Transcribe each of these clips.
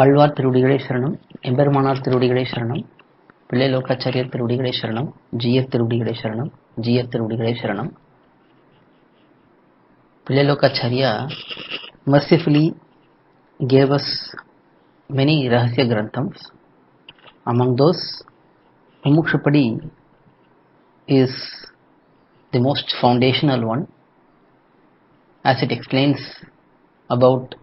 ஆழ்வார் திருவடிகளே சரணம், எம்பெருமானார் திருவடிகளே சரணம், பிள்ளை லோகாச்சாரியர் திருவடிகளே சரணம், ஜீயர் திருவடிகளே சரணம், ஜீயர் திருவடிகளே சரணம். Pillai Lokacharya mercifully gave us many Rahasya Granthams. Among those, Mumukshapadi is the most foundational one, as it explains about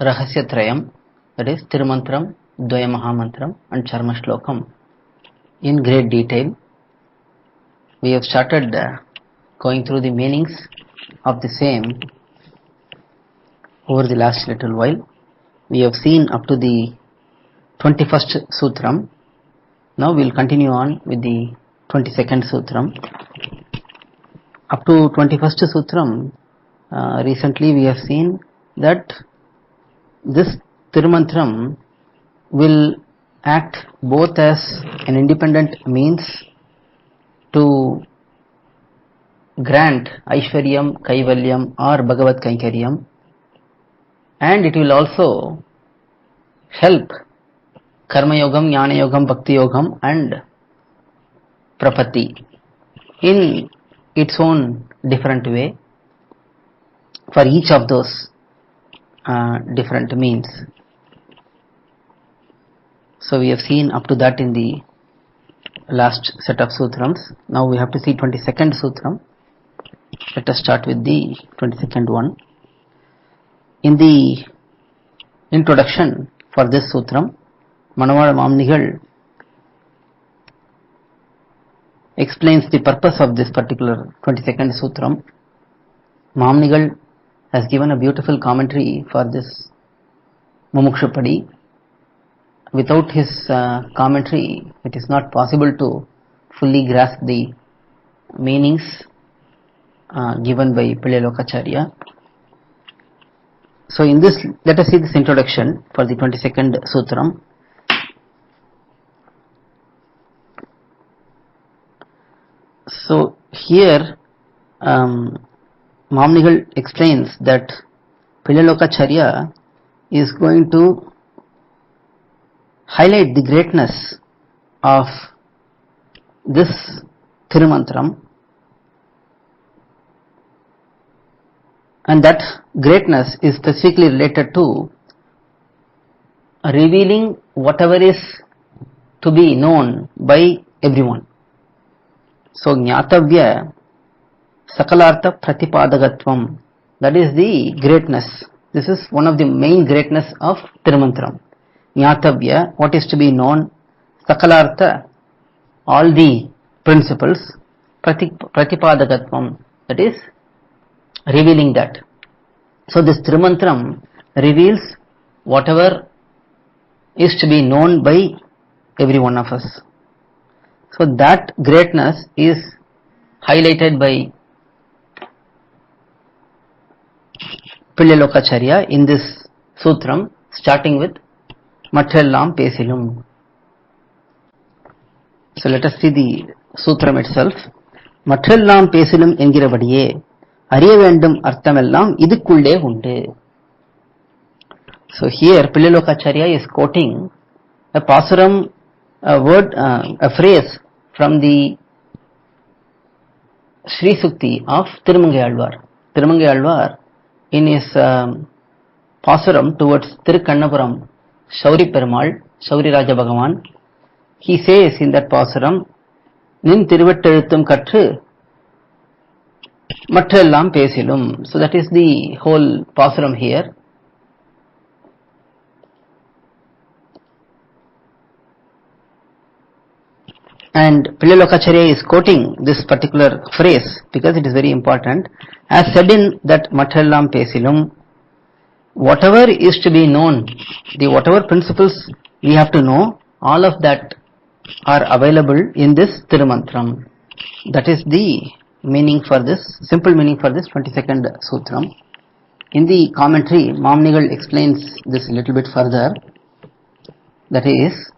Rahasya Trayam, that is Tirumantram, Dvaya Mahamantram and Charma Shlokam in great detail. We have started going through the meanings of the same over the last little while. We have seen up to the 21st Sutram. Now we will continue on with the 22nd Sutram. Up to 21st Sutram, recently we have seen that this Tirumantram will act both as an independent means to grant Aishwaryam, Kaivalyam or Bhagavad Kainkaryam, and it will also help Karma Yogam, Jnana Yogam, Bhakti Yogam and Prapatti in its own different way for each of those different means. So we have seen up to that in the last set of Sutrams. Now we have to see 22nd Sutram. Let us start with the 22nd one. In the introduction for this Sutram, Manavada Mamnigal explains the purpose of this particular 22nd Sutram. Mamnigal has given a beautiful commentary for this Mumukshapadi. Without his commentary, it is not possible to fully grasp the meanings given by Pillai Lokacharya. So in this, let us see this introduction for the 22nd Sutram. So here Mamnigal explains that Pillai Lokacharya is going to highlight the greatness of this Tirumantram, and that greatness is specifically related to revealing whatever is to be known by everyone. So Jnatavya Sakalartha Pratipadagattvam, that is the greatness. This is one of the main greatness of Tirumantram. Jnatavya, what is to be known, Sakalartha, all the principles, Pratipadagattvam, that is revealing that. So this Tirumantram reveals whatever is to be known by every one of us. So that greatness is highlighted by Pillai Lokacharya in this Sutram, starting with Mattrellam Pesilum. So let us see the Sutram itself. Mattrellam Pesilum Engirabadiye Ariya Vendum Arthamellam Idukulle Undu. So here Pillai Lokacharya is quoting a pasuram, a word, a phrase from the Sri Sukti of Tirumangai Alvar. Tirumangai Alvar in his pasuram towards Tirukannapuram Shauri Perumal, Shauri Raja Bhagavan, he says in that pasuram, Nin Tiruvattelutthum Katru Mattrellam Pesilum. So that is the whole pasuram here. And Pillai Lokacharya is quoting this particular phrase because it is very important. As said in that Mattrellam Pesilum, whatever is to be known, the whatever principles we have to know, all of that are available in this Tirumantram. That is the meaning for this, simple meaning for this 22nd Sutram. In the commentary, Mamnigal explains this a little bit further. That is,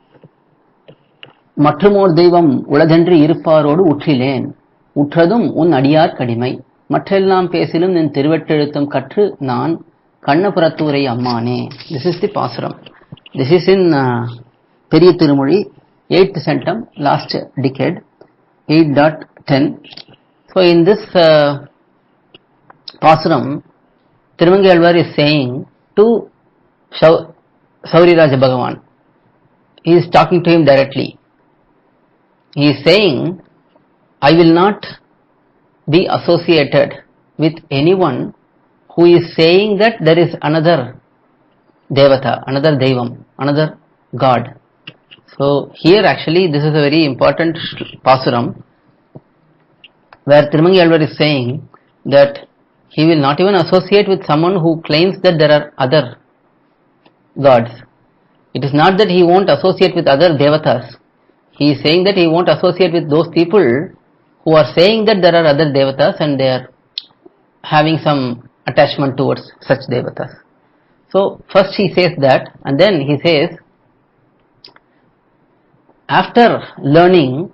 Mattrumor Devam Uladhendri Irupparodu Uttrilen Uttradum Un Adiyar Kadimai Mattrellam Pesilum Nin Tiruvattelutthum Katru Nan Kannapuratthurai Ammane. This is the Pasuram. This is in Periya Tirumozhi, 8th centum, last decade, 8.10. So in this Pasuram, Tirumangai is saying to Sauriraja Bhagavan, he is talking to him directly. He is saying, I will not be associated with anyone who is saying that there is another Devata, another Devam, another God. So here actually this is a very important Pasuram where Tirumangai is saying that he will not even associate with someone who claims that there are other gods. It is not that he won't associate with other Devatas. He is saying that he won't associate with those people who are saying that there are other Devatas and they are having some attachment towards such Devatas. So first he says that, and then he says, after learning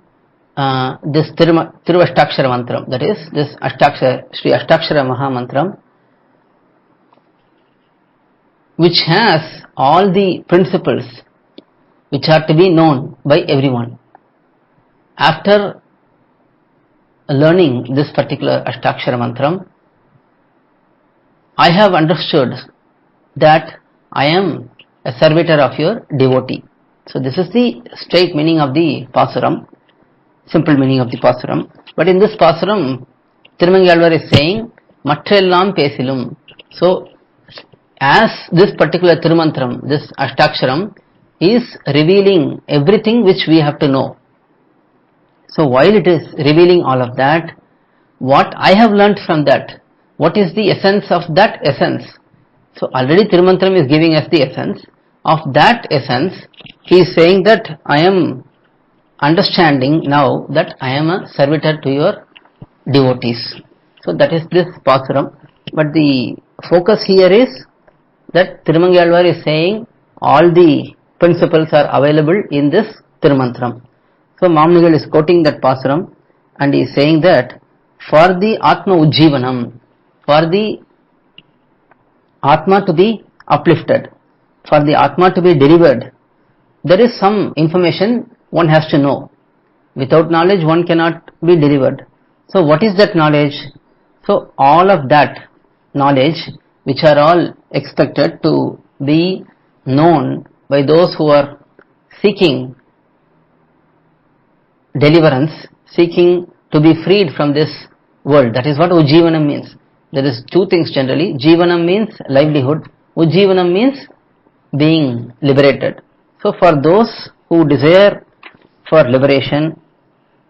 this Tiruvashtakshara Mantram, that is this Sri Ashtakshara Maha Mantram, which has all the principles which are to be known by everyone. After learning this particular Ashtakshara Mantram, I have understood that I am a servitor of your devotee. So this is the straight meaning of the Pasuram, simple meaning of the Pasuram. But in this Pasuram, Tirumangai is saying, Mattrellam Pesilum. So as this particular Tirumantram, this Ashtaksharam, is revealing everything which we have to know. So while it is revealing all of that, what I have learnt from that, what is the essence of that essence? So already Tirumantram is giving us the essence. Of that essence, he is saying that I am understanding now that I am a servitor to your devotees. So that is this Pasuram. But the focus here is that Tirumangai is saying all the principles are available in this Tirumantram. So Mamnigal is quoting that Pasuram and he is saying that for the Atma Ujjivanam, for the Atma to be uplifted, for the Atma to be delivered, there is some information one has to know. Without knowledge one cannot be delivered. So what is that knowledge? So all of that knowledge which are all expected to be known by those who are seeking deliverance, seeking to be freed from this world. That is what Ujjivanam means. There is two things generally. Jivanam means livelihood. Ujjivanam means being liberated. So for those who desire for liberation,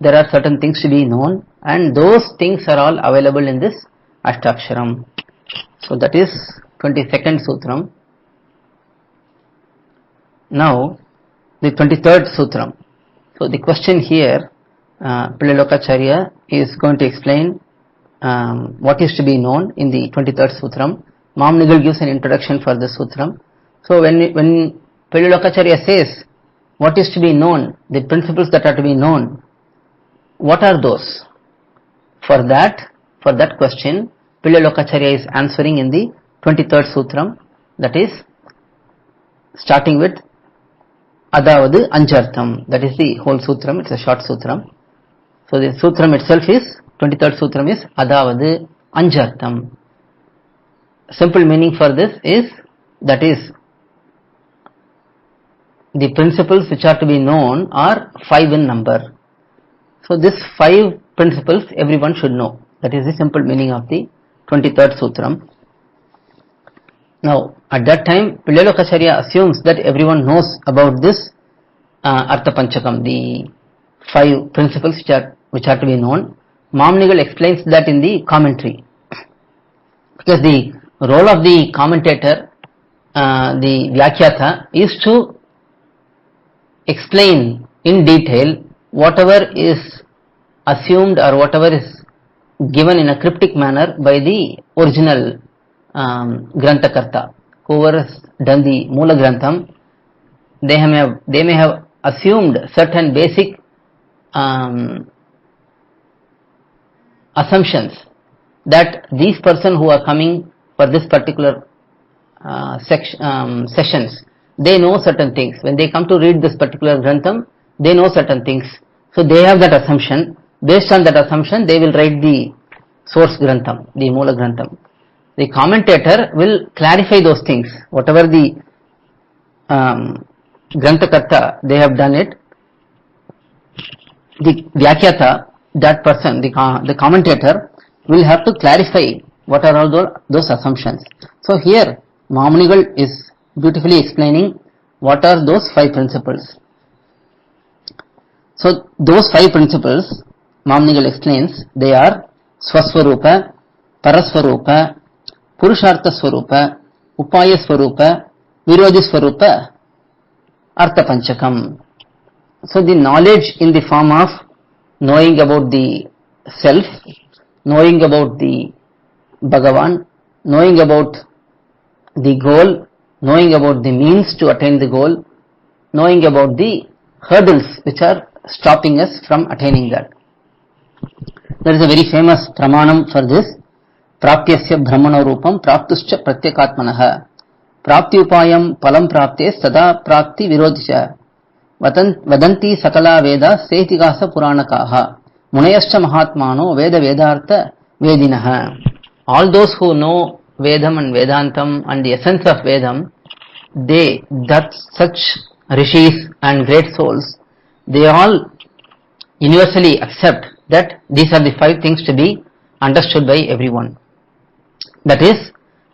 there are certain things to be known, and those things are all available in this Ashtaksharam. So that is 22nd Sutram. Now the 23rd Sutram. So the question here, Pillai is going to explain what is to be known in the 23rd Sutram. Mamnigal gives an introduction for this Sutram. So when Pillai says what is to be known, the principles that are to be known, what are those? For that question, Pillai is answering in the 23rd Sutram, that is starting with Adavadu Anjartham. That is the whole Sutram, it's a short Sutram. So the Sutram itself is, 23rd Sutram is Adavadu Anjartham. Simple meaning for this is, that is, the principles which are to be known are 5 in number. So this 5 principles everyone should know. That is the simple meaning of the 23rd Sutram. Now at that time Pillai assumes that everyone knows about this Artha Panchakam, the 5 principles which are to be known. Mamnigal explains that in the commentary, because the role of the commentator, the Vyakhyata, is to explain in detail whatever is assumed or whatever is given in a cryptic manner by the original Grantakarta. Whoever has done the Mula Grantham, they may have assumed certain basic assumptions that these person who are coming for this particular sessions, they know certain things. When they come to read this particular Grantham, they know certain things. So they have that assumption. Based on that assumption, they will write the source Grantham, the Moola Grantham. The commentator will clarify those things. Whatever the Grantakarta, they have done it. The Vyakyata, that person, the commentator, will have to clarify what are all those assumptions. So here, Mamunigal is beautifully explaining what are those 5 principles. So those 5 principles, Mamunigal explains, they are Swaswarupa, Paraswarupa, Purushartha Swarupa, Upaya Swarupa, Virodhi Swarupa, Artha Panchakam. So the knowledge in the form of knowing about the self, knowing about the Bhagavan, knowing about the goal, knowing about the means to attain the goal, knowing about the hurdles which are stopping us from attaining that. There is a very famous pramanam for this. Praptyasya brahmano rupam praptuscha pratyakatmanaha prapti upayam palam prapte sada prapti virodhisha vadanti sakala veda setikasa puranakaha munayascha mahatmano veda vedartha vedinaha. All those who know Vedam and Vedantam and the essence of Vedam, such rishis and great souls, they all universally accept that these are the 5 things to be understood by everyone. That is,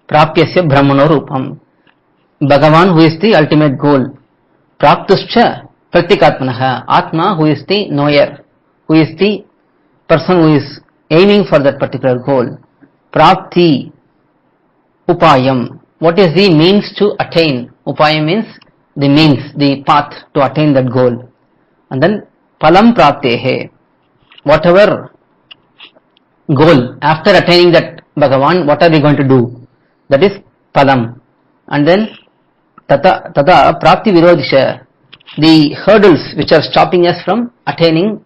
Prapyasya Brahmano Rupam, Bhagavan, who is the ultimate goal. Praptuscha Pratikatmanaha, Atma, who is the knower, who is the person who is aiming for that particular goal. Prapti Upayam, what is the means to attain? Upayam means the means, the path to attain that goal. And then Palam Praptehe, whatever goal, after attaining that Bhagavan, what are we going to do? That is Palam. And then Tata Prapti Virodhisha, the hurdles which are stopping us from attaining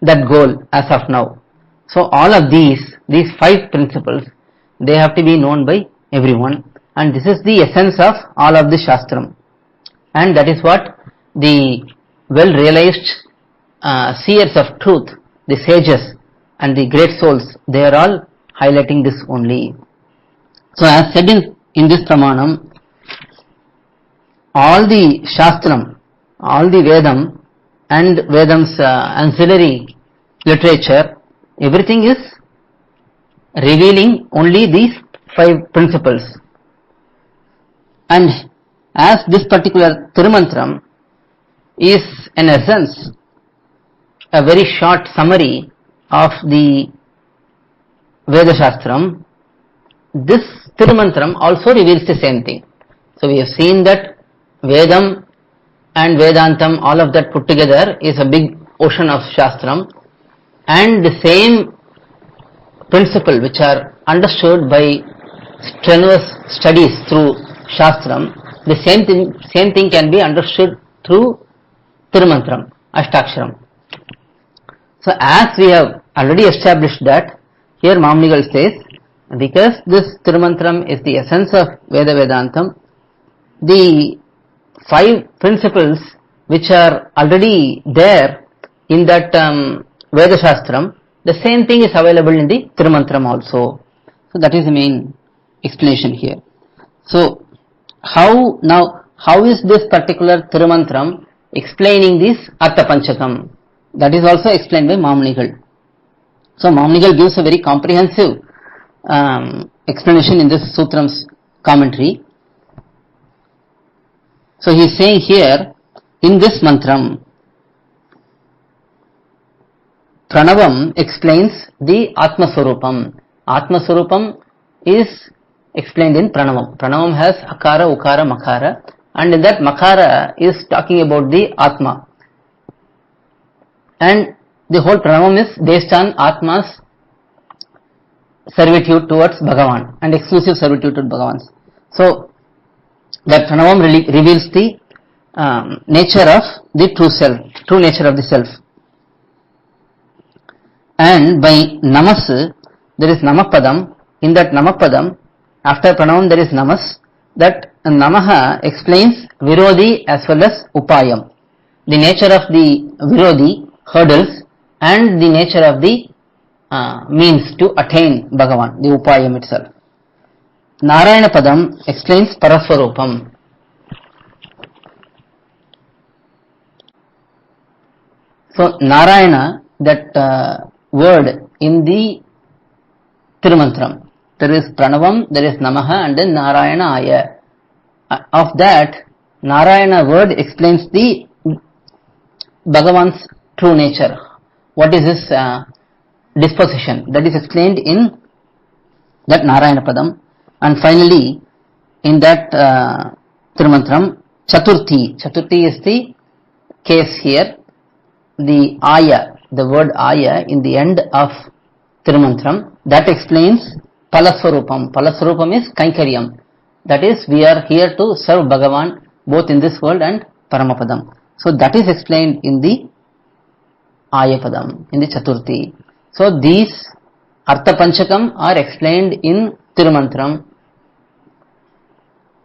that goal as of now. So all of these 5 principles, they have to be known by everyone, and this is the essence of all of the Shastram, and that is what the well realized seers of truth, the sages and the great souls, they are all highlighting this only. So as said in this Pramanam, all the Shastram, all the Vedam and Vedam's ancillary literature, everything is revealing only these 5 principles. And as this particular Tirumantram is in essence a very short summary of the Veda Shastram, this Tirumantram also reveals the same thing. So we have seen that Vedam and Vedantam, all of that put together is a big ocean of Shastram, and the same principle which are understood by strenuous studies through Shastram, the same thing can be understood through Tirumantram, Ashtaksharam. So as we have already established that, here Mamunigal says, because this Tirumantram is the essence of Veda Vedantam, the 5 principles which are already there in that Veda Shastram, the same thing is available in the Tirumantram also. So that is the main explanation here. So how is this particular Tirumantram explaining this Artha Panchakam? That is also explained by Mamunigal. So Mamunigal gives a very comprehensive explanation in this Sutram's commentary. So he is saying here, in this mantram, Pranavam explains the Atma Swarupam. Atma Swarupam is explained in Pranavam. Pranavam has Akara, Ukara, Makara, and in that Makara is talking about the Atma. And the whole Pranavam is based on Atma's servitude towards Bhagavan and exclusive servitude to Bhagavan. So that Pranavam reveals the nature of the true self, true nature of the self. And by Namas, there is Namapadam. In that Namapadam, after Pranavam there is Namas, that Namaha explains Virodhi as well as Upayam. The nature of the Virodhi, hurdles, and the nature of the means to attain Bhagavan, the Upayam itself. Narayana Padam explains Paraswarupam. So Narayana, that word in the Tirumantram, there is Pranavam, there is Namaha, and then Narayana Aya. Of that, Narayana word explains the Bhagavan's true nature. What is his disposition? That is explained in that Narayana Padam. And finally, in that Tirumantram, Chaturthi. Chaturthi is the case here. The Aya, the word Aya in the end of Tirumantram, that explains Palaswarupam. Palaswarupam is Kainkaryam. That is, we are here to serve Bhagavan both in this world and Paramapadam. So that is explained in the Ayapadam, in the Chaturthi. So these Artha Panchakam are explained in Tirumantram.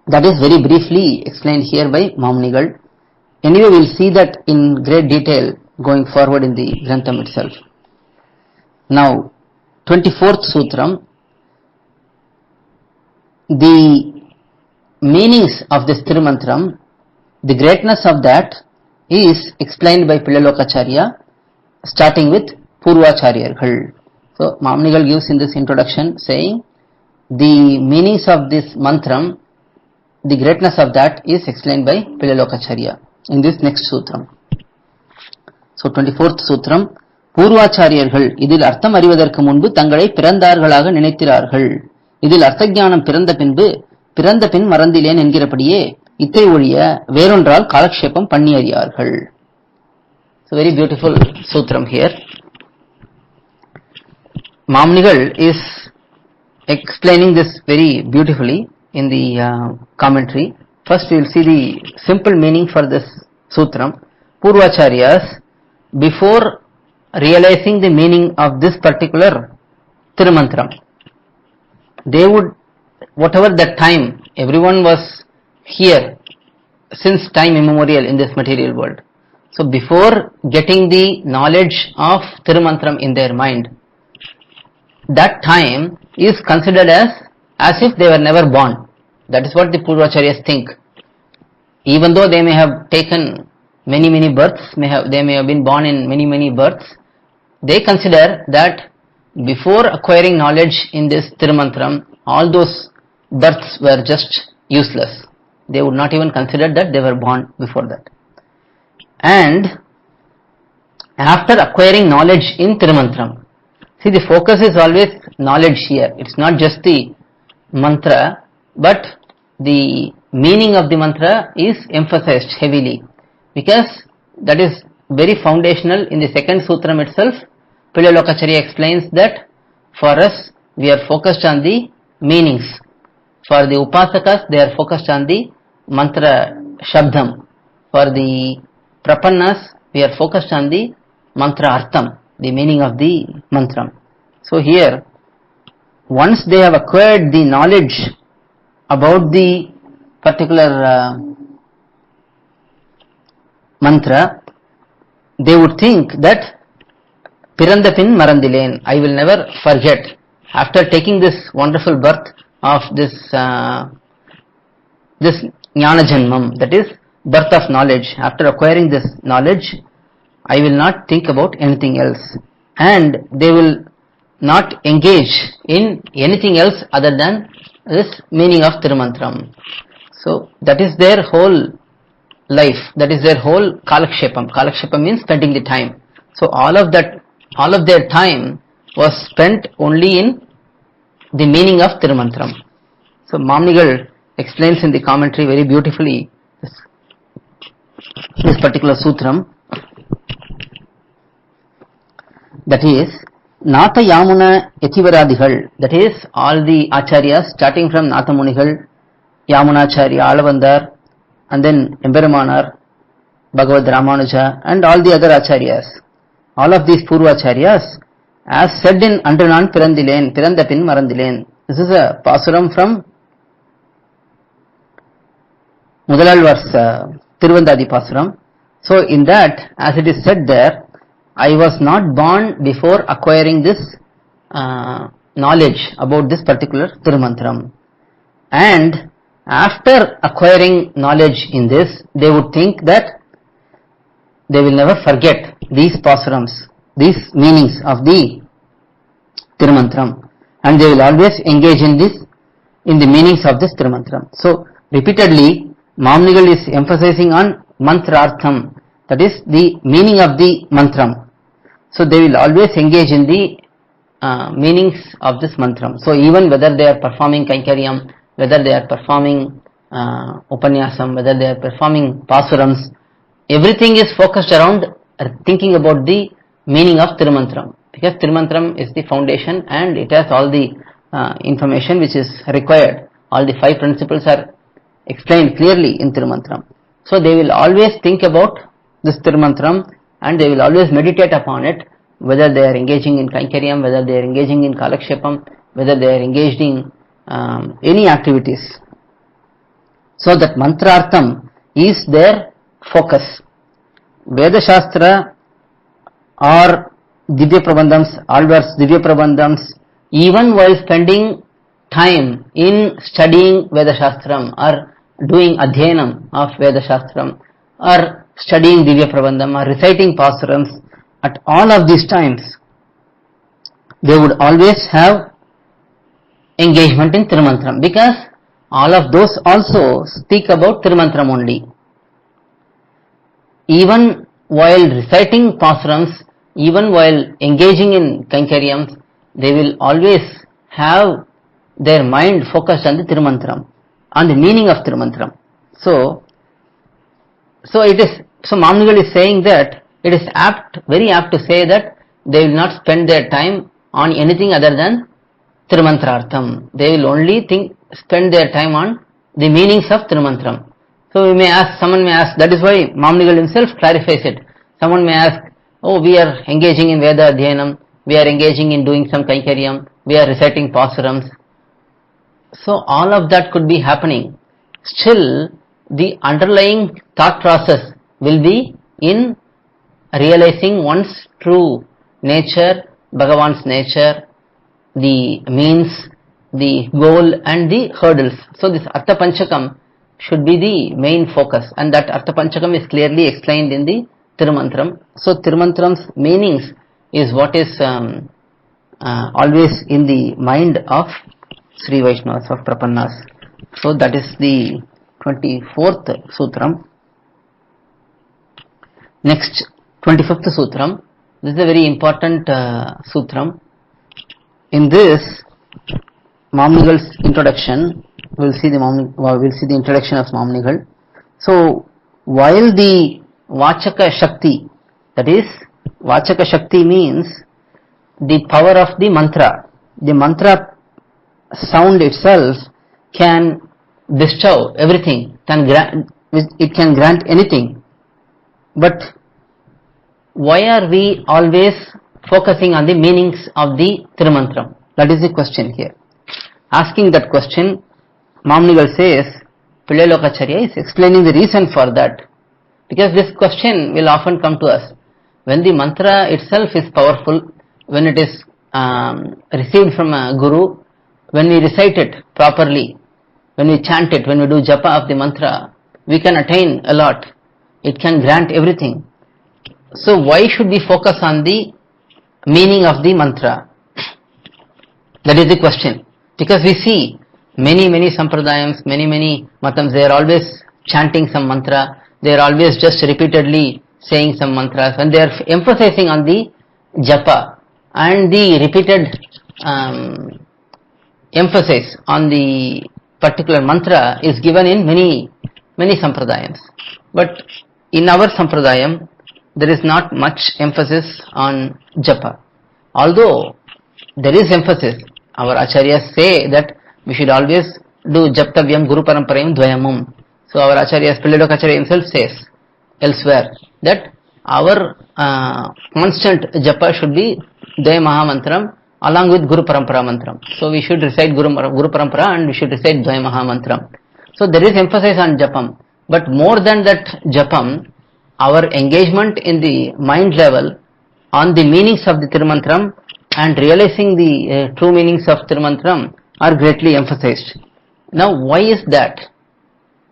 That is very briefly explained here by Mamunigal. Anyway, we will see that in great detail going forward in the Grantham itself. Now, 24th Sutram, the meanings of this Tirumantram, the greatness of that is explained by Pillalokacharya, starting with Purvacharyargal. So, Mamunigal gives in this introduction saying, the meanings of this mantram, the greatness of that is explained by Pillalokacharya in this next Sutram. So 24th Sutram, பூர்வாச்சாரியர்கள் இதில் அர்த்தம் அறிவதற்கு முன்பு தங்களை பிறந்தார்களாக நினைக்கிறார்கள். இதில் அர்த்தஞானம் பிறந்த பின் மறந்திலேன் என்கிறபடியே இத்தை ஒழிய வேறொன்றால் காலக்ஷேபம் பண்ணி அறியார்கள். So very beautiful sutram here. Mamunigal is explaining this very beautifully in the commentary. First we will see the simple meaning for this sutram. Purvacharyas, before realizing the meaning of this particular Tirumantram, they would, whatever that time, everyone was here since time immemorial in this material world. So before getting the knowledge of Tirumantram in their mind, that time is considered as if they were never born. That is what the Purvacharyas think. Even though they may have taken many births, they may have been born in many births, they consider that before acquiring knowledge in this Tirumantram, all those births were just useless. They would not even consider that they were born before that. And after acquiring knowledge in Tirumantram, see, the focus is always knowledge here. It's not just the mantra, but the meaning of the mantra is emphasized heavily, because that is very foundational. In the second sutram itself, Pillalokacharya explains that for us, we are focused on the meanings. For the upasakas, they are focused on the mantra shabdam. For the prapannas, we are focused on the mantra artham, the meaning of the mantram. So here, once they have acquired the knowledge about the particular mantra, they would think that Pirandapin Marandilen, I will never forget. After taking this wonderful birth of this this Jnana Janmam, that is birth of knowledge, after acquiring this knowledge, I will not think about anything else. And they will not engage in anything else other than this meaning of Tirumantram. So that is their whole life, that is their whole Kalakshepam. Kalakshepam means spending the time. So all of their time was spent only in the meaning of Tirumantram. So Mamunigal explains in the commentary very beautifully this particular sutram. That is, Natha Yamuna Yativaradigal, that is all the Acharyas starting from Natha Munigal, Yamunacharya, Alavandar, and then Emberamanar, Bhagavad Ramanuja, and all the other Acharyas. All of these Purvacharyas, as said in Andranan Pirandilen, Pirandapin Marandilen. This is a pasuram from Mudhalalvar's Tiruvandadi Pasuram. So in that, as it is said there, I was not born before acquiring this knowledge about this particular Tirumantram. And after acquiring knowledge in this, they would think that they will never forget these Pasurams, these meanings of the Tirumantram, and they will always engage in this, in the meanings of this Tirumantram. So repeatedly Mamnigal is emphasizing on mantrartham, that is the meaning of the mantram. So they will always engage in the meanings of this mantram. So even whether they are performing Kainkaryam, whether they are performing Upanyasam, whether they are performing Pasurams, everything is focused around thinking about the meaning of Tirumantram, because Tirumantram is the foundation and it has all the information which is required. All the 5 principles are explained clearly in Tirumantram. So they will always think about this Tirumantram and they will always meditate upon it, whether they are engaging in Kainkaryam, whether they are engaging in Kalakshepam, whether they are engaged in any activities. So that mantrartham is their focus. Veda Shastra or Divya Prabandhams, Alvar's Divya Prabandhams, even while spending time in studying Veda Shastram or doing Adhyanam of Veda Shastram or studying Divya Prabandham or reciting Pasurams, at all of these times they would always have engagement in Tirumantram, because all of those also speak about Tirumantram only. Even while reciting Pasurams, even while engaging in Kainkaryams, they will always have their mind focused on the Tirumantram, on the meaning of Tirumantram. So Mamnigal is saying that it is very apt to say that they will not spend their time on anything other than Tirumantrartham. They will only spend their time on the meanings of Tirumantram. So someone may ask, that is why Mamnigal himself clarifies it. Someone may ask, oh, we are engaging in Veda Adhyanam, we are engaging in doing some Kainkaryam, we are reciting Pasurams. So all of that could be happening. Still, the underlying thought process will be in realizing one's true nature, Bhagavan's nature, the means, the goal and the hurdles. So this Artha Panchakam should be the main focus, and that Artha Panchakam is clearly explained in the Tirumantram. So Tirumantram's meanings is what is always in the mind of Sri Vaishnavas, of Prapannas. So that is the 24th Sutram. Next, 25th Sutram. This is a very important Sutram. In this, Mamnigal's introduction, we'll see the introduction of Mamnigal. So, while the Vachaka Shakti, that is, Vachaka Shakti means the power of the mantra sound itself can bestow everything, it can grant anything. But why are we always focusing on the meanings of the Tirumantram? That is the question here. Asking that question, Mamnigal says, Pillai Lokacharya is explaining the reason for that. Because this question will often come to us. When the mantra itself is powerful, when it is received from a guru, when we recite it properly, when we chant it, when we do japa of the mantra, we can attain a lot. It can grant everything. So why should we focus on the meaning of the mantra? That is the question. Because we see many sampradayams, many matams, they are always chanting some mantra, they are always just repeatedly saying some mantras, and they are emphasizing on the japa, and the repeated emphasis on the particular mantra is given in many sampradayams. But in our sampradayam, there is not much emphasis on japa. Although there is emphasis, our acharyas say that we should always do japtavyam guru paramparayam dvayamum. So our acharyas, Pillai Lokacharya himself says elsewhere that our constant japa should be Dvaya Mahamantram along with Guru Parampara Mantram. So we should recite Guru Parampara and we should recite Dvaya Mahamantram. So there is emphasis on japam. But more than that japam, our engagement in the mind level on the meanings of the Tirumantram and realizing the true meanings of Tirumantram are greatly emphasized. Now, why is that?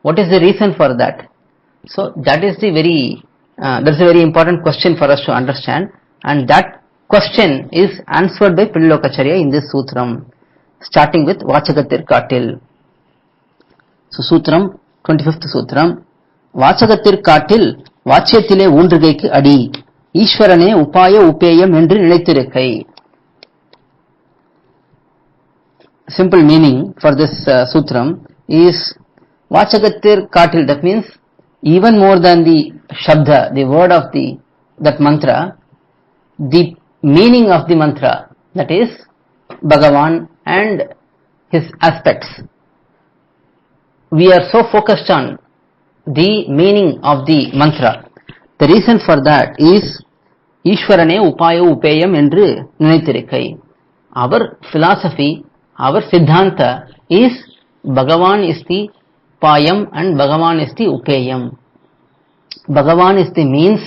What is the reason for that? So that is the that's a very important question for us to understand, and that question is answered by Pillokacharya in this sutram, starting with Vachagatir Katil. So sutram, 25th sutram, Vachagatir Katil, Vachyatile Undrigaikku Adi, Ishwarane Upaya Upeyam Endru Ninaithirukkai. Simple meaning for this sutram is Vachagatir Katil, that means even more than the Shabda, the word of that mantra, the meaning of the mantra, that is Bhagavan and his aspects. We are so focused on the meaning of the mantra. The reason for that is Ishwarane Upaya Upeyam Endru Ninaithirukkai. Our philosophy, our Siddhanta is Bhagavan is the Payam and Bhagavan is the Upeyam. Bhagavan is the means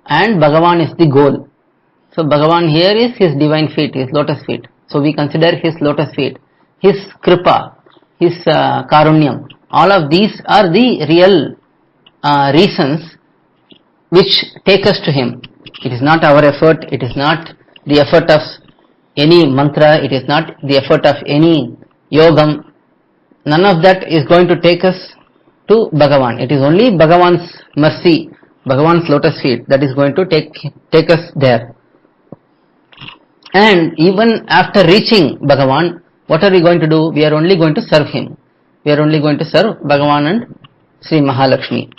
and Bhagavan is the goal. So Bhagavan here is his divine feet, his lotus feet. So we consider his lotus feet, his kripa, his karunyam. All of these are the real reasons which take us to him. It is not our effort, it is not the effort of any mantra, it is not the effort of any yogam. None of that is going to take us to Bhagavan. It is only Bhagavan's mercy, Bhagavan's lotus feet that is going to take us there. And even after reaching Bhagavan, what are we going to do? We are only going to serve him. We are only going to serve Bhagavan and Sri Mahalakshmi.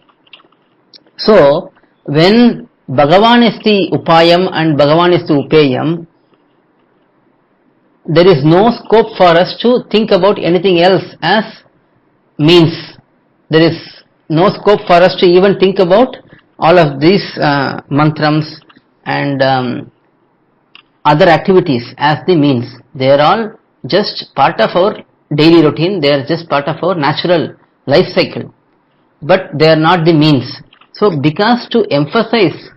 So, when Bhagavan is the Upayam and Bhagavan is the Upeyam, there is no scope for us to think about anything else as means. There is no scope for us to even think about all of these mantrams and other activities as the means. They are all just part of our daily routine, they are just part of our natural life cycle. But they are not the means. So because to emphasize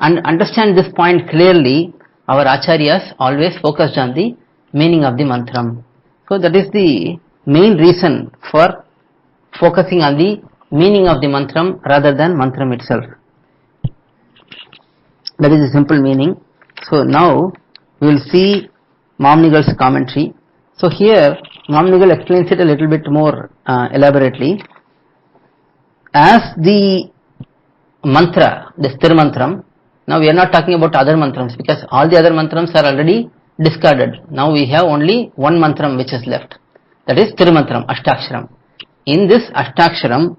and understand this point clearly, our acharyas always focused on the meaning of the mantram. So that is the main reason for focusing on the meaning of the mantram rather than mantram itself. That is the simple meaning. So now we will see Mamnigal's commentary. So here Mamnigal explains it a little bit more elaborately. As the mantra, the Tirumantram, now we are not talking about other mantrams because all the other mantrams are already discarded. Now we have only one mantram which is left, that is Tirumantram, Ashtaksharam. In this Ashtaksharam,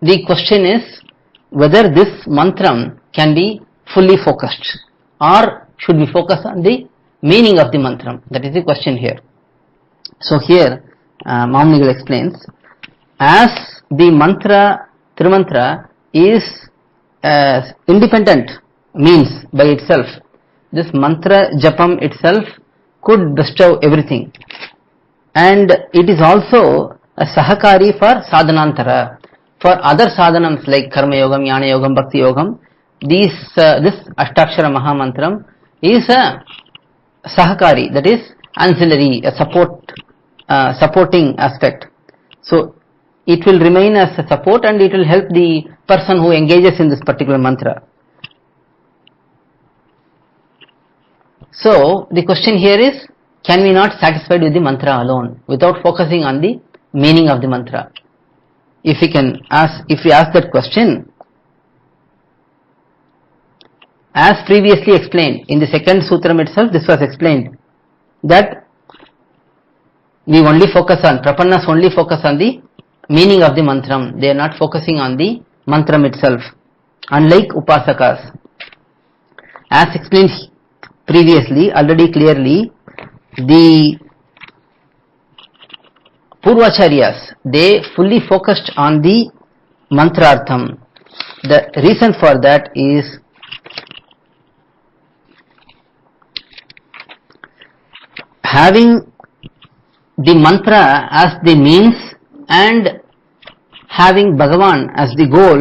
the question is whether this mantram can be fully focused or should we focus on the meaning of the mantram. That is the question here. So here Mamnigal explains, as the mantra Tirumantra is independent means by itself, this mantra japam itself could bestow everything, and it is also a sahakari for sadhanantara, for other sadhanams like karma yogam, jnana yogam, bhakti yogam. This Ashtakshara Mahamantram is a sahakari, that is ancillary, a supporting aspect. So it will remain as a support and it will help the person who engages in this particular mantra. So the question here is, can we not satisfied with the mantra alone without focusing on the meaning of the mantra? If we ask that question, as previously explained in the second sutram itself, this was explained that we only focus on, Prapannas only focus on the meaning of the mantram, they are not focusing on the mantram itself, unlike Upasakas. As explained previously, already clearly, the Purvacharyas, they fully focused on the mantrartham. The reason for that is having the mantra as the means and having Bhagavan as the goal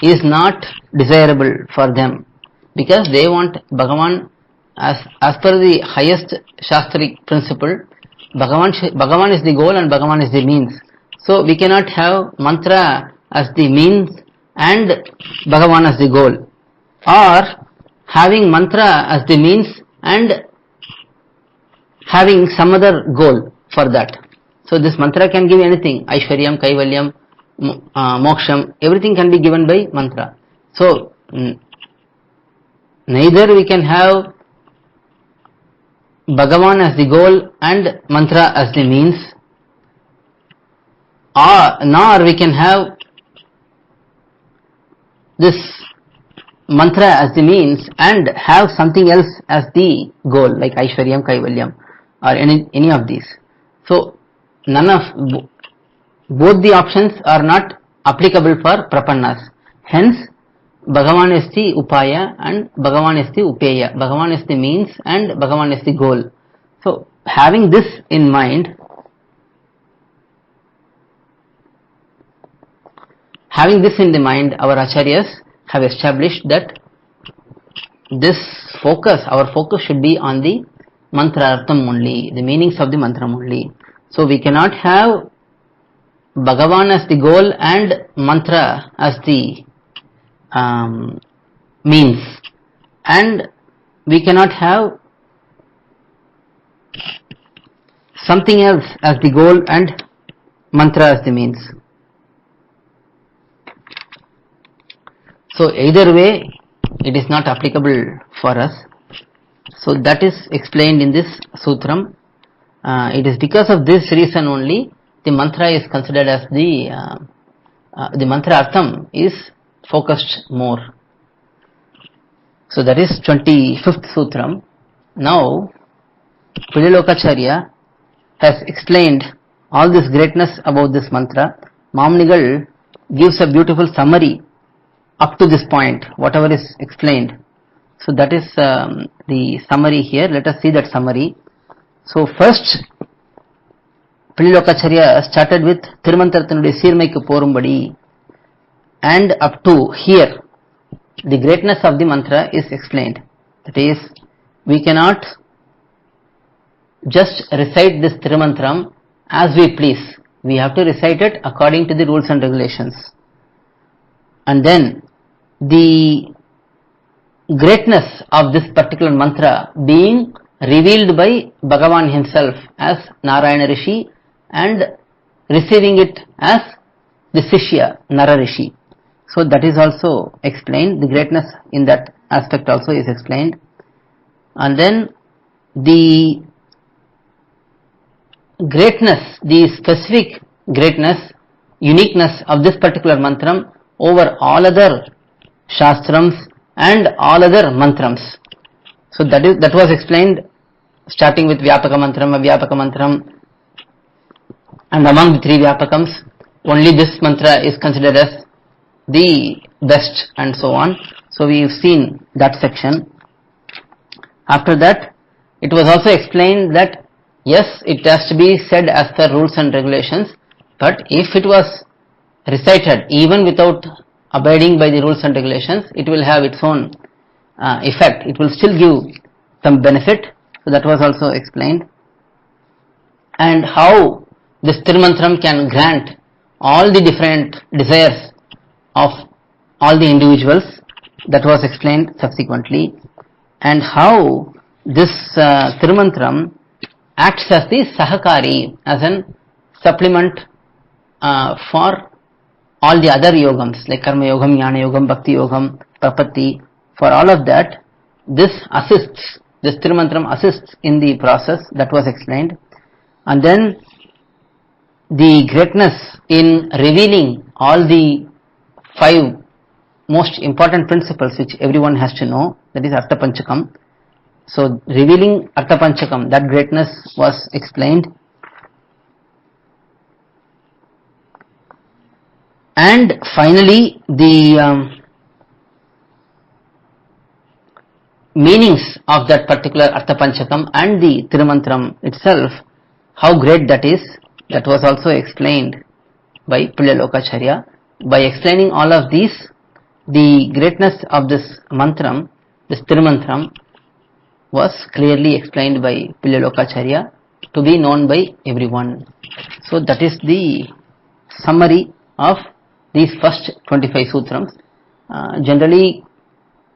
is not desirable for them, because they want Bhagavan as per the highest Shastric principle. Bhagavan is the goal and Bhagavan is the means. So we cannot have mantra as the means and Bhagavan as the goal, or having mantra as the means and having some other goal for that. So this mantra can give anything, Aishwaryam, Kaivalyam, Moksham, everything can be given by mantra. So neither we can have Bhagavan as the goal and mantra as the means, or nor we can have this mantra as the means and have something else as the goal, like Aishwaryam, Kaivalyam, or any of these. So none of both the options are not applicable for prapannas. Hence Bhagavan is the upaya and Bhagavan is the upeya. Bhagavan is the means and Bhagavan is the goal. So having this in mind, our acharyas have established that this focus, our focus should be on the mantra artham only, the meanings of the mantra only. So we cannot have Bhagavan as the goal and mantra as the means, and we cannot have something else as the goal and mantra as the means. So either way it is not applicable for us. So that is explained in this sutram. It is because of this reason only the mantra is considered as the mantra artham is focused more. So that is 25th sutram. Now Pililokacharya has explained all this greatness about this mantra. Mamnigal gives a beautiful summary up to this point, whatever is explained. So that is the summary here. Let us see that summary. So first Pililokacharya started with Thirumantarthanuடைய சீர்மைக்கு போரும்படி, and up to here the greatness of the mantra is explained. That is, we cannot just recite this Tirumantram as we please. We have to recite it according to the rules and regulations. And then the greatness of this particular mantra being revealed by Bhagavan himself as Narayana Rishi, and receiving it as the Sishya, Nara Rishi. So that is also explained. The greatness in that aspect also is explained. And then the greatness, the specific greatness, uniqueness of this particular mantram over all other shastrams and all other mantrams. So that was explained, starting with Vyapaka mantram, Avyapaka mantram, and among the three Vyapakams only this mantra is considered as the best, and so on. So we have seen that section. After that it was also explained that yes, it has to be said as per rules and regulations, but if it was recited even without abiding by the rules and regulations, it will have its own effect. It will still give some benefit. So that was also explained. And how this Tirumantram can grant all the different desires of all the individuals, that was explained subsequently. And how this Tirumantram acts as the Sahakari, as an supplement for all the other yogams like Karma Yogam, Jnana Yogam, Bhakti Yogam, Prapatti. For all of that, this Tirumantram assists in the process. That was explained. And then the greatness in revealing all the 5 most important principles which everyone has to know, that is Artha Panchakam. So revealing Artha Panchakam, that greatness was explained. And finally the meanings of that particular Artha Panchakam and the Tirumantram itself, how great that is, that was also explained by Pililokacharya. by explaining all of these, the greatness of this mantram, this Tirumantram, was clearly explained by Pilyalokacharya to be known by everyone. So that is the summary of these first 25 sutrams. Generally,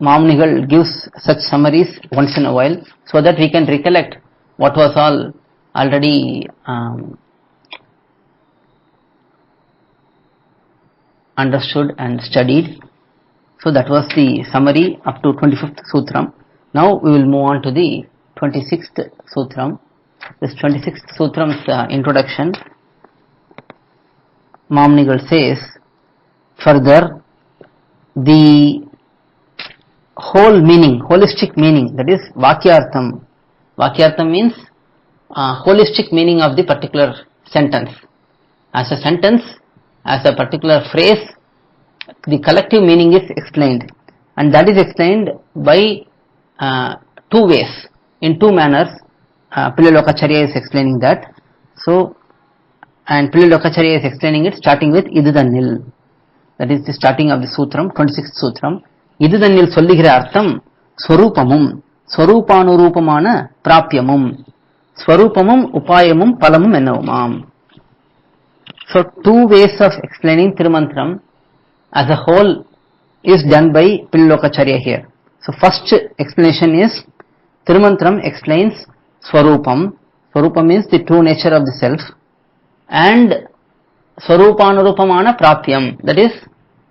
Mamunigal gives such summaries once in a while so that we can recollect what was all already understood and studied. So that was the summary up to 25th sutram. Now we will move on to the 26th sutram. This 26th sutram's introduction, Mamunigal says, further, the whole meaning, holistic meaning, that is Vakyartham. Vakyartham means holistic meaning of the particular sentence. As a sentence, as a particular phrase, the collective meaning is explained, and that is explained by two ways, in two manners. Pilyalokacharya is explaining that. So, and Pilyalokacharya is explaining it starting with Idudannil. That is the starting of the sutram, 26th sutram. Idudannil solligira artham swarupamum, swarupanurupamana prapyamum, swarupamum upayamum palamum ennavumam. So, two ways of explaining Tirumantram as a whole is done by Pilyalokacharya here. So, first explanation is Tirumantram explains Swarupam. Swarupam means the true nature of the self, and Swarupanurupamana Prapyam, that is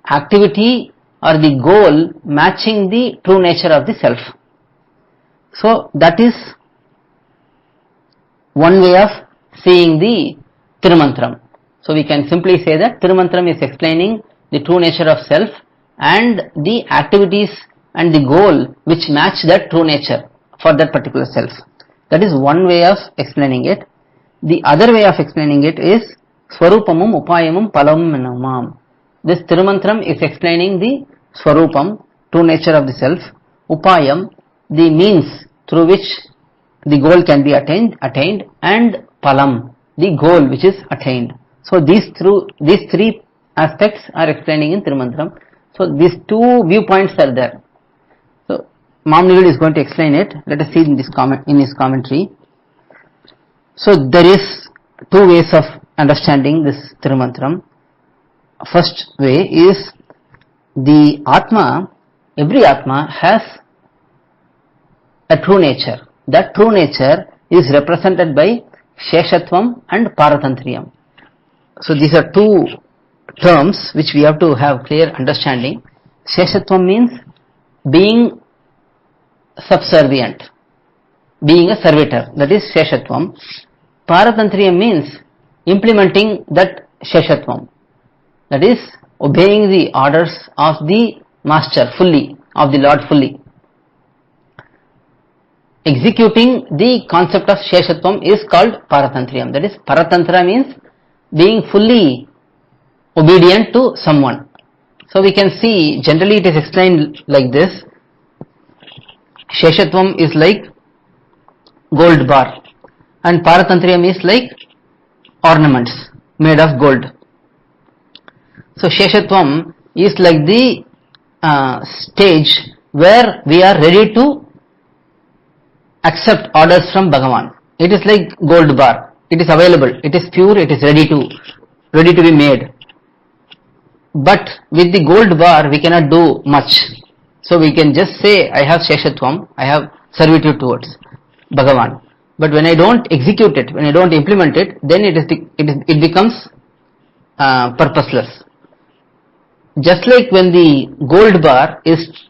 activity or the goal matching the true nature of the self. So, that is one way of seeing the Tirumantram. So, we can simply say that Tirumantram is explaining the true nature of self and the activities and the goal which match that true nature for that particular self. That is one way of explaining it. The other way of explaining it is Swarupamum Upayamum Palamum ennavumam. This Tirumantram is explaining the Swarupam, true nature of the self, Upayam, the means through which the goal can be attained, and Palam, the goal which is attained. So these three aspects are explaining in Tirumantram. So these two viewpoints are there. So Mamunigal is going to explain it. Let us see in his commentary. So there is two ways of understanding this Tirumantram. First way is the Atma, every Atma has a true nature. That true nature is represented by Sheshatvam and Paratantriyam. So these are two terms which we have to have clear understanding. Sheshatvam means being subservient, being a servitor, that is Sheshatvam. Paratantriyam means implementing that Sheshatvam, that is obeying the orders of the master fully, of the Lord fully. Executing the concept of Sheshatvam is called Paratantriyam. That is, Paratantra means being fully obedient to someone. So we can see, generally it is explained like this. Sheshatvam is like gold bar, and Paratantriyam is like ornaments made of gold. So Sheshatvam is like the stage where we are ready to accept orders from Bhagavan. It is like gold bar. It is available. It is pure. It is ready to be made. But with the gold bar, we cannot do much. So we can just say, I have Sheshatvam, I have servitude towards Bhagavan. But when I don't execute it, when I don't implement it, then it becomes purposeless. Just like when the gold bar is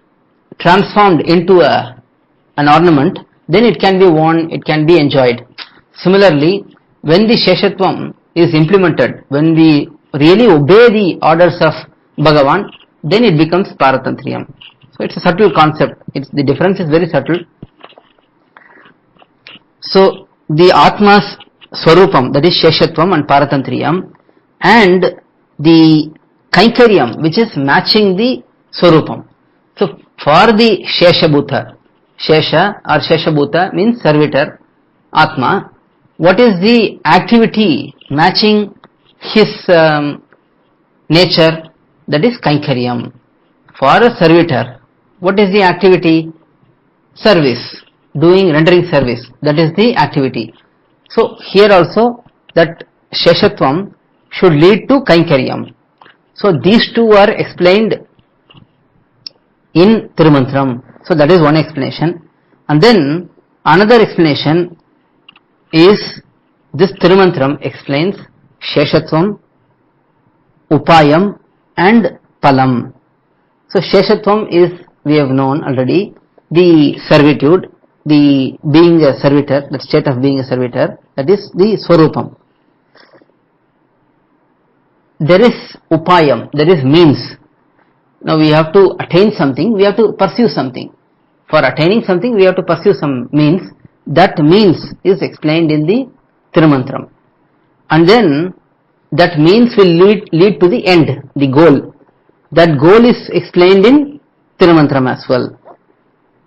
transformed into an ornament, then it can be worn, it can be enjoyed. Similarly, when the Sheshatvam is implemented, when we really obey the orders of Bhagavan, then it becomes Paratantriyam. So it's a subtle concept. The difference is very subtle. So the Atma's Swarupam, that is Sheshatvam and Paratantriyam, and the Kainkaryam, which is matching the Swarupam. So for the Sheshabhuta, Shesha or Sheshabhuta means servitor, Atma, what is the activity matching his nature that is Kainkaryam. For a servitor, what is the activity? Service, doing, rendering service, that is the activity. So here also that Sheshatvam should lead to Kainkaryam. So these two are explained in Tirumantram. So that is one explanation. And then another explanation is this Tirumantram explains Sheshatvam, Upayam and Palam. So Sheshatvam is, we have known already, the servitude, the being a servitor, the state of being a servitor, that is the Swarupam. There is Upayam, there is means. Now we have to attain something, we have to pursue something. For attaining something, we have to pursue some means. That means is explained in the Tirumantram. And then that means will lead to the end, the goal. That goal is explained in Tirumantram as well.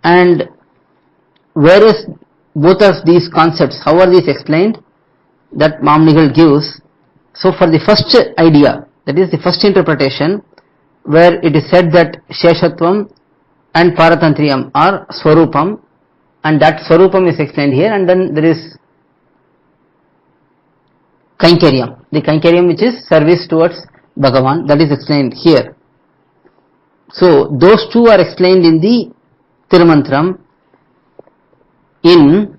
And whereas both of these concepts, how are these explained? That Mamnigal gives. So for the first idea, that is the first interpretation, where it is said that Sheshatvam and Paratantriyam are Swarupam, and that Swarupam is explained here, and then there is Kainkaryam, the Kainkaryam which is service towards Bhagavan, that is explained here. So those two are explained in the Tirumantram. In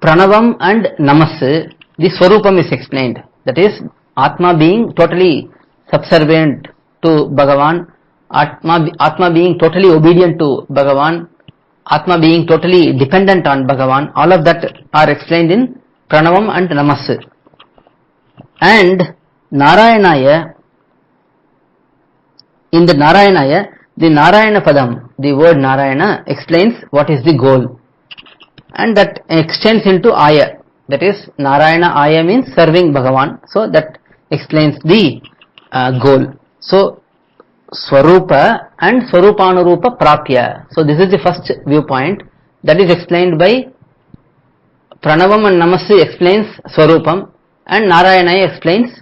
Pranavam and Namas, the Swarupam is explained, that is Atma being totally subservient to Bhagavan, Atma being totally obedient to Bhagavan, Atma being totally dependent on Bhagavan. All of that are explained in Pranavam and Namas. And Narayanaya, in the Narayanaya, the Narayana Padam, the word Narayana explains what is the goal, and that extends into Aya, that is Narayana Aya means serving Bhagavan, so that explains the goal. So Swarupa and Swarupanurupa Prapya. So this is the first viewpoint, that is explained by Pranavam and Namasi explains Swarupam, and Narayana explains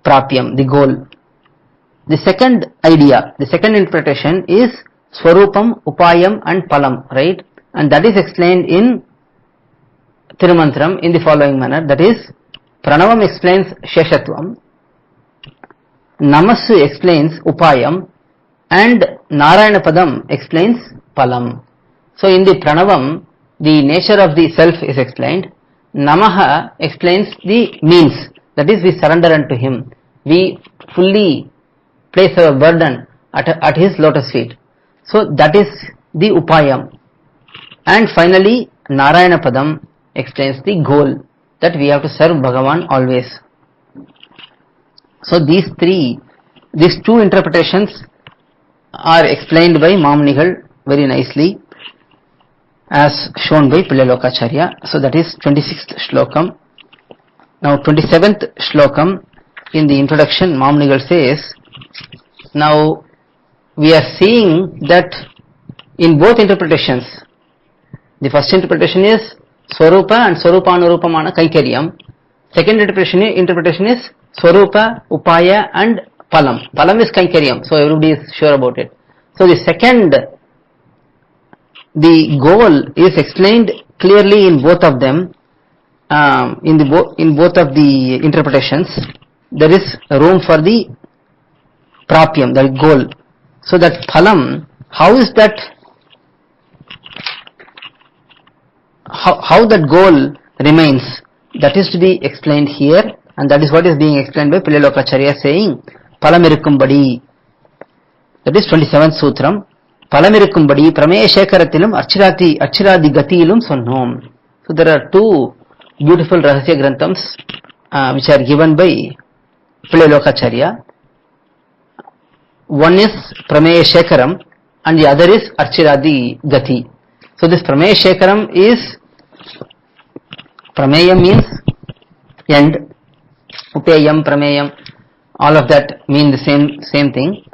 Prapyam, the goal. The second idea, the second interpretation is Swarupam, Upayam and Palam, right? And that is explained in Tirumantram in the following manner, that is Pranavam explains Sheshatvam, Namasu explains Upayam, and Narayana Padam explains Palam. So in the Pranavam, the nature of the self is explained. Namaha explains the means, that is we surrender unto him, we fully place our burden at his lotus feet. So that is the Upayam. And finally Narayana Padam explains the goal, that we have to serve Bhagavan always. So these two interpretations are explained by Mamnigal very nicely, as shown by Pillalokacharya. So that is 26th Shlokam. Now 27th Shlokam, in the introduction Mamnigal says, now we are seeing that in both interpretations, the first interpretation is Swarupa and Swarupanurupamana Kainkaryam. Second interpretation is Swarupa, Upaya and Palam. Palam is Kainkaryam, so everybody is sure about it. So the second, the goal is explained clearly in both of them, in both of the interpretations. There is room for the Prapyam, the goal. So that Palam, how is that, how that goal remains, that is to be explained here, and that is what is being explained by Pillalokacharya, saying Palamirikumbadi. That is 27th Sutram. Palamirikumbadi Prameya Shekarathilum Archiradi Gatilum Sonnom. So there are two beautiful Rahasya Granthams which are given by Pillalokacharya. One is Prameya Shekaram and the other is Archiradi Gati. So this Prameya Shekaram is, Prameya means end, Upayam, Prameyam, all of that mean the same thing,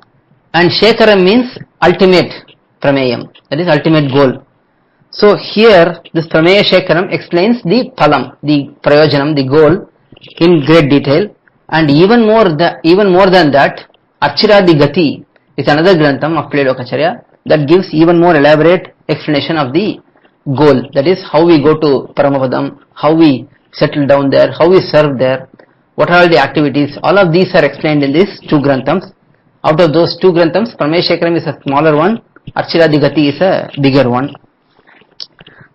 and Shekaram means ultimate Prameyam, that is ultimate goal. So here this Prameya Shekaram explains the Palam, the Prayojanam, the goal in great detail, And even more than that, Archiradi Gati is another grantham of Pililokacharya that gives even more elaborate explanation of the goal. That is how we go to Paramapadam, how we settle down there, how we serve there, what are all the activities. All of these are explained in these two granthams. Out of those two granthams, Parameshekaram is a smaller one, Archiradi Gati is a bigger one.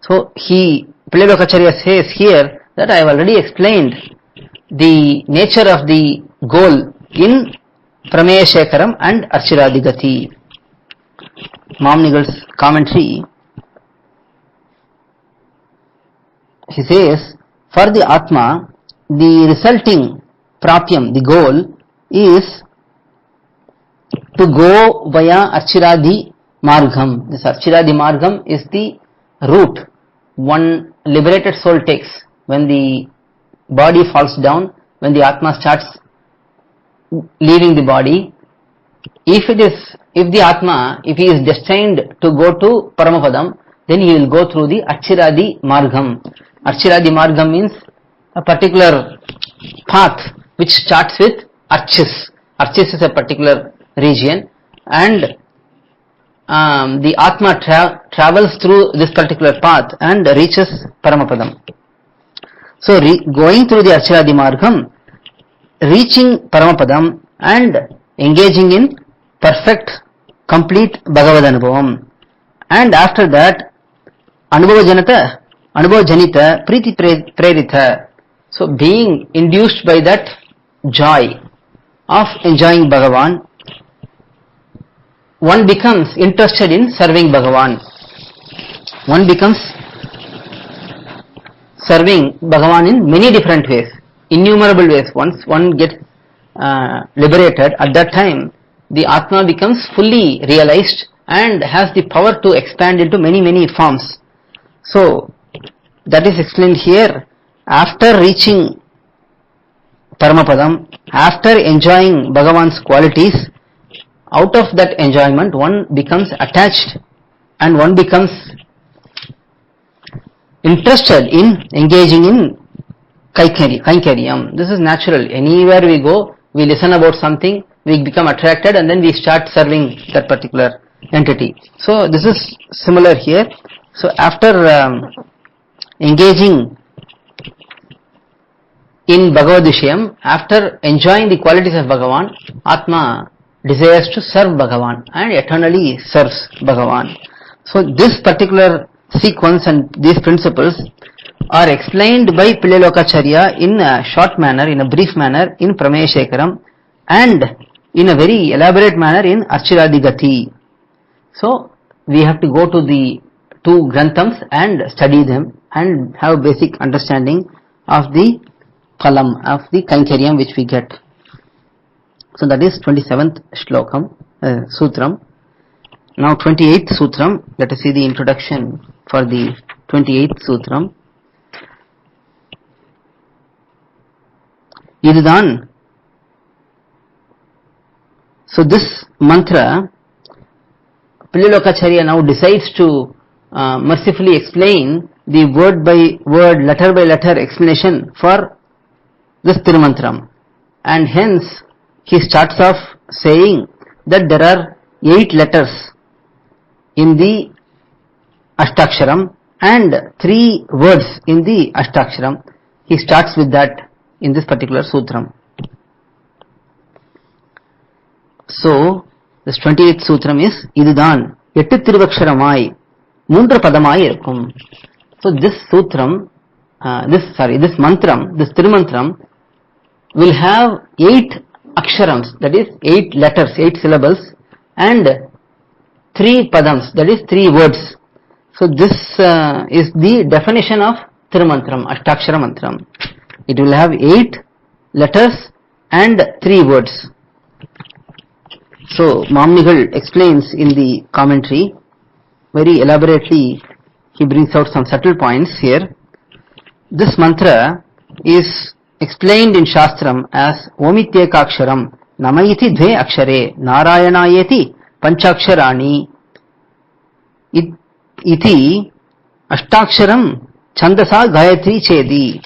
So Pililokacharya says here that I have already explained the nature of the goal in Prameshekaram and Archiradi Gati. Mamnigal's commentary, he says, for the Atma, the resulting prapyam, the goal, is to go via Archiradi Margam. This Archiradi Margam is the route one liberated soul takes when the body falls down, when the Atma starts leaving the body. If the Atma, if he is destined to go to Paramapadam, then he will go through the Archiradi Margam. Archiradi Margam means a particular path which starts with Archis. Archis is a particular region, and the Atma travels through this particular path and reaches Paramapadam. So going through the Archiradi Margam, reaching Paramapadam and engaging in perfect, complete Bhagavad Anubhavam. And after that, Anubhava Janita Priti Prerita. So being induced by that joy of enjoying Bhagavan, one becomes interested in serving Bhagavan. One becomes serving Bhagavan in many different ways, innumerable ways. Once one gets liberated, at that time the Atma becomes fully realized and has the power to expand into many forms. So that is explained here. After reaching Paramapadam, after enjoying Bhagavan's qualities, out of that enjoyment one becomes attached and one becomes interested in engaging in Kainkaryam. This is natural. Anywhere we go, we listen about something, we become attracted, and then we start serving that particular entity. So this is similar here. So after engaging in Bhagavad Vishayam, after enjoying the qualities of Bhagavan, Atma desires to serve Bhagavan and eternally serves Bhagavan. So this particular sequence and these principles are explained by Pililokacharya in a short manner, in a brief manner in Prameshekaram, and in a very elaborate manner in Archiradi Gati. So we have to go to the two granthams and study them and have basic understanding of the phalam, of the Kainkaryam which we get. So that is 27th shlokam, sutram. Now 28th sutram, let us see the introduction for the 28th sutram. Idudan. So this mantra, Pililokacharya now decides to mercifully explain the word by word, letter by letter explanation for this Tirumantram, and hence he starts off saying that there are 8 letters in the Ashtaksharam and 3 words in the Ashtaksharam. He starts with that in this particular sutram. So this 28th sutram is Idudan எட்டு திருவக்ஷரமாய் மூன்று பதமாய் இருக்கும். So this sutram, this mantram, this Tirumantram will have 8 aksharams, that is 8 letters, 8 syllables, and 3 padams, that is 3 words. So this is the definition of Tirumantram, Ashtakshara mantram. It will have 8 letters and 3 words. So Mamnigal explains in the commentary very elaborately. He brings out some subtle points here. This mantra is explained in Shastram as Omityekaksharam Namayiti Dve Akshare Narayanayeti Panchaksharani Iti Ashtaksharam Chandasa Gayatri Chedi.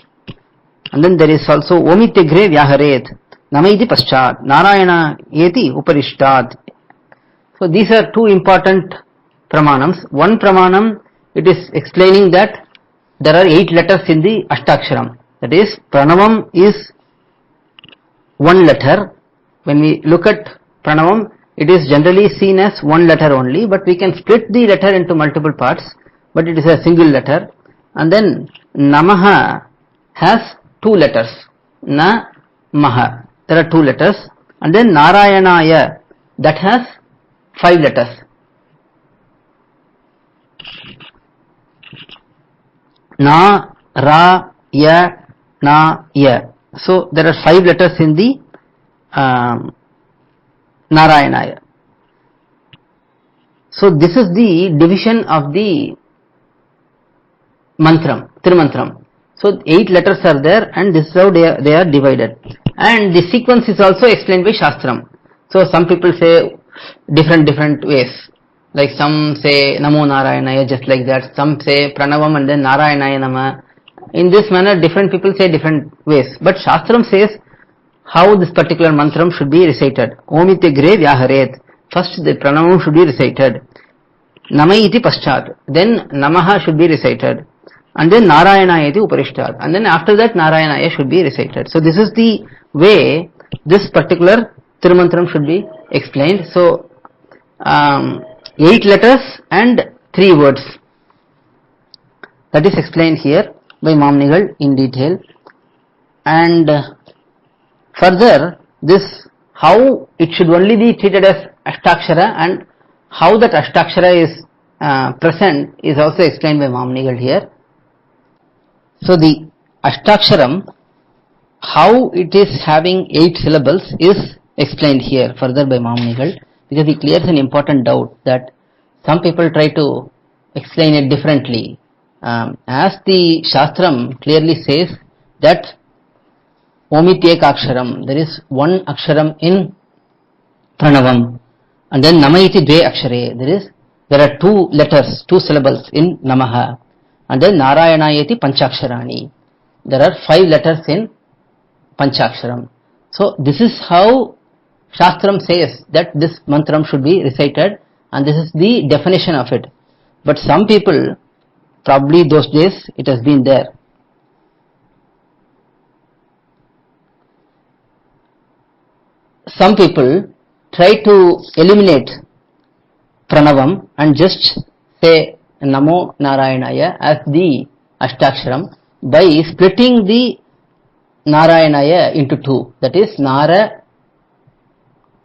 And then there is also Omityagre Vyaharet Nama iti paschat, Narayana eti uparishtat. So these are two important pramanams. One pramanam, it is explaining that there are 8 letters in the Ashtaksharam. That is, Pranavam is one letter. When we look at Pranavam, it is generally seen as one letter only, but we can split the letter into multiple parts, but it is a single letter. And then Namaha has 2 letters. Na, Maha. There are 2 letters. And then Narayanaya, that has 5 letters. Na, Ra, Ya, Na, Ya. So there are 5 letters in the Narayanaya. So this is the division of the mantram, Tirumantram. So 8 letters are there, and this is how they are divided. And the sequence is also explained by Shastram. So some people say different ways. Like some say Namo Narayanaya, just like that. Some say Pranavam and then Narayanaya Nama. In this manner, different people say different ways. But Shastram says how this particular mantram should be recited. Om iti gre vyaharet. First the Pranavam should be recited. Nama iti paschat. Then Namaha should be recited. And then Narayana iti uparishtat. And then after that Narayanaya should be recited. So this is the way this particular Tirumantram should be explained. So 8 letters and 3 words. That is explained here by Mamnigal in detail. And further, this how it should only be treated as Ashtakshara and how that Ashtakshara is present is also explained by Mamnigal here. So the Ashtaksharam, how it is having 8 syllables is explained here further by Mamnigal, because he clears an important doubt that some people try to explain it differently. As the Shastram clearly says that Omityek Aksharam, there is one Aksharam in Pranavam, and then Nama iti dve Akshare, there are 2 letters, 2 syllables in Namaha, and then Narayana iti Panchaksharani, there are 5 letters in Panchaksharam. So this is how Shastram says that this mantram should be recited, and this is the definition of it. But some people, probably those days it has been there. Some people try to eliminate Pranavam and just say Namo Narayanaya as the Ashtaksharam by splitting the Narayanaya into 2. That is Nara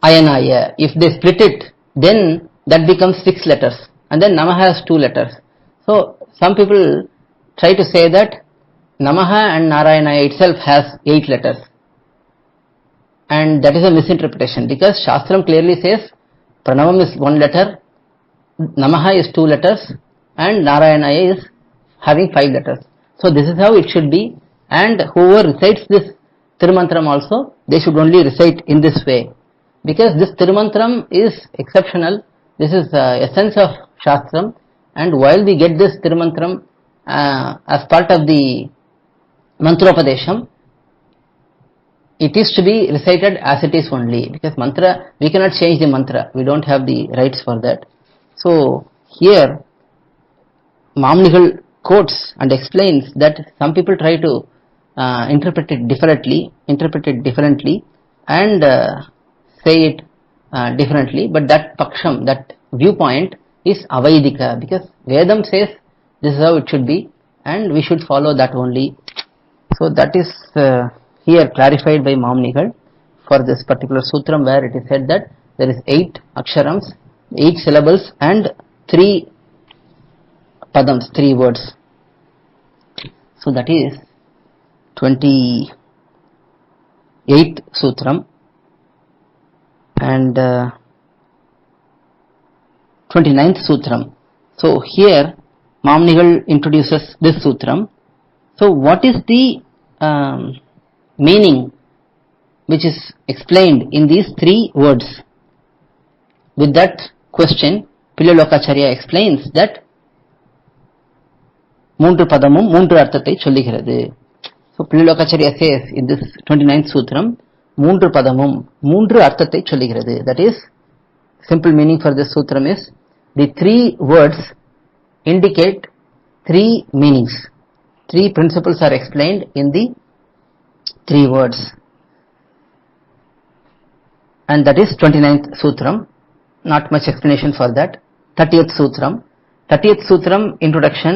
Ayanaya. If they split it, then that becomes 6 letters, and then Namaha has 2 letters. So some people try to say that Namaha and Narayanaya itself has 8 letters, and that is a misinterpretation, because Shastram clearly says Pranavam is 1 letter, Namaha is 2 letters, and Narayanaya is having 5 letters. So this is how it should be, and whoever recites this Tirumantram also, they should only recite in this way, because this Tirumantram is exceptional. This is the essence of Shastram, and while we get this Tirumantram as part of the Mantropadesham, it is to be recited as it is only, because mantra, we cannot change the mantra, we don't have the rights for that. So here Mamnigal quotes and explains that some people try to interpret it differently and say it differently, but that paksham, that viewpoint is avaidika, because Vedam says this is how it should be and we should follow that only. So that is here clarified by Mamnigal for this particular sutram, where it is said that there is 8 aksharams, 8 syllables and 3 padams, 3 words. So that is 28th sutram and 29th sutram. So here Mamnigal introduces this sutram. So what is the meaning which is explained in these 3 words? With that question, Pillalokacharya explains that 3 padamum 3 arthathai sollugirathu. So Pillalokacharya says in this 29th sutram, மூன்று பதமும் மூன்று அர்த்தத்தை சொல்லுகிறது. That is, simple meaning for this sutram is, the three words indicate three meanings. Three principles are explained in the three words. And that is 29th sutram. Not much explanation for that. 30th sutram. 30th sutram introduction,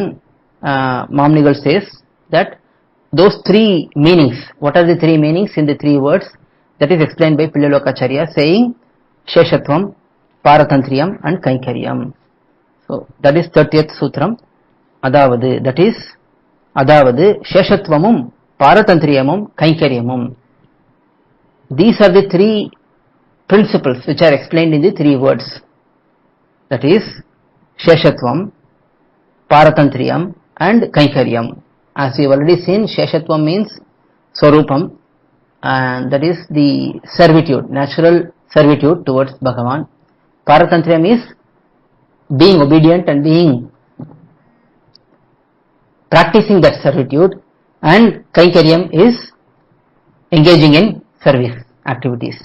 Mamnigal says that those three meanings, what are the three meanings in the three words, that is explained by Pillolokacharya, saying Sheshatvam, Paratantriyam and Kaikaryam. So that is 30th sutram. அதாவது, that is, அதாவது சேஷத்வமும் பாரதந்திரியமும் கைங்கரியமும், these are the three principles which are explained in the three words, that is sheshatvam, paratantriyam and kaikaryam. As we have already seen, sheshatvam means swarupam, and that is the servitude, natural servitude towards Bhagavan. Paratantriyam is being obedient and being practicing that servitude, and kaikaryam is engaging in service activities.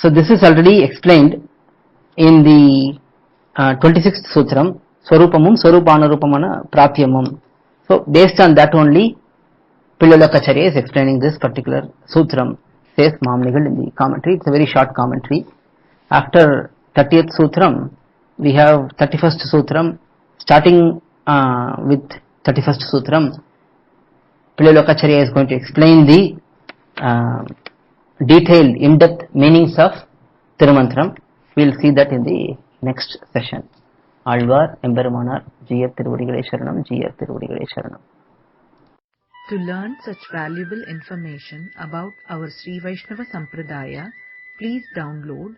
So this is already explained in the 26th sutram, Swarupamum Swarupanarupamana Prapyamum. So based on that only, Pillolokacharya is explaining this particular sutram, says Mamnigal in the commentary. It's a very short commentary. After 30th sutram, we have 31st sutram. Starting with 31st sutram, Pillolokacharya is going to explain the detailed, in-depth meanings of Tirumantram. We will see that in the next session. Alvar Emberumanar G.R. Tiruvadigalai Sharanam, G.R. Tiruvadigalai Sharanam. To learn such valuable information about our Sri Vaishnava Sampradaya, please download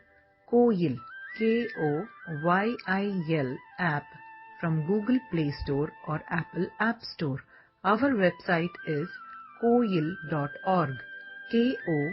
KOYIL, KOYIL app from Google Play Store or Apple App Store. Our website is koyil.org, KOYIL.org.